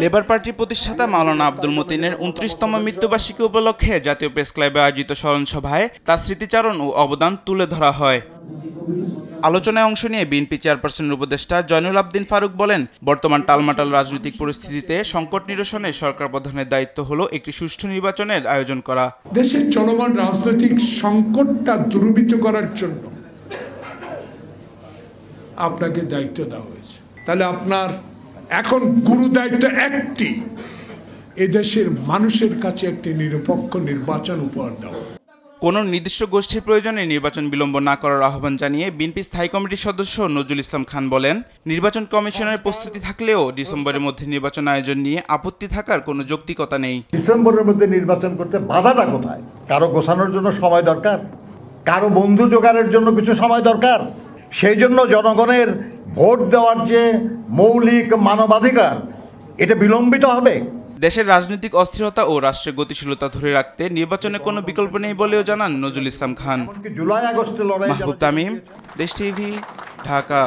Labour পার্টির প্রতিষ্ঠাতা মাওলানা আব্দুল মতিনের ২৯তম মৃত্যুবার্ষিকী উপলক্ষে জাতীয় প্রেস ক্লাবে আয়োজিত স্মরণ সভায় তার স্মৃতিচারণ ও অবদান তুলে ধরা হয়। আলোচনায় অংশ নিয়ে বিএনপি চেয়ারপারসনের উপদেষ্টা জয়নুল আবদিন ফারুক বলেন, বর্তমান টালমাটাল রাজনৈতিক পরিস্থিতিতে সংকট নিরসনে সরকার প্রধানের দায়িত্ব হলো একটি সুষ্ঠু নির্বাচনের আয়োজন করা। দেশের চলমান রাজনৈতিক সংকটটা দূরীভূত করার জন্য আপনাকে দায়িত্ব দেওয়া হয়েছে। তাহলে আপনার এখন গুরু দায়িত্ব একটি, এদেশের মানুষের কাছে একটি নিরপেক্ষ নির্বাচন উপহার দেওয়া। কোন নির্দিষ্ট গোষ্ঠীর প্রয়োজনে নির্বাচন বিলম্ব না করার আহ্বান জানিয়ে বিএনপি স্থায়ী কমিটির সদস্য নজরুল ইসলাম খান বলেন, নির্বাচন কমিশনের প্রস্তুতি থাকলেও ডিসেম্বরের মধ্যে নির্বাচন আয়োজন নিয়ে আপত্তি থাকার কোনো যৌক্তিকতা নেই। ডিসেম্বরের মধ্যে নির্বাচন করতে বাধাটা কোথায়? কারো গোছানোর জন্য সময় দরকার, কারো বন্ধু জোগাড়ের জন্য কিছু সময় দরকার। সেই জন্য জনগণের ভোট দেওয়ার যে মৌলিক মানবাধিকার, এটা বিলম্বিত হবে। দেশের রাজনৈতিক অস্থিরতা ও রাষ্ট্রের গতিশীলতা ধরে রাখতে নির্বাচনে কোনো বিকল্প নেই বলেও জানান নজরুল ইসলাম খান। জুলাই আগস্টে লড়াই। মাহবুব তামিম, দেশ টিভি, ঢাকা।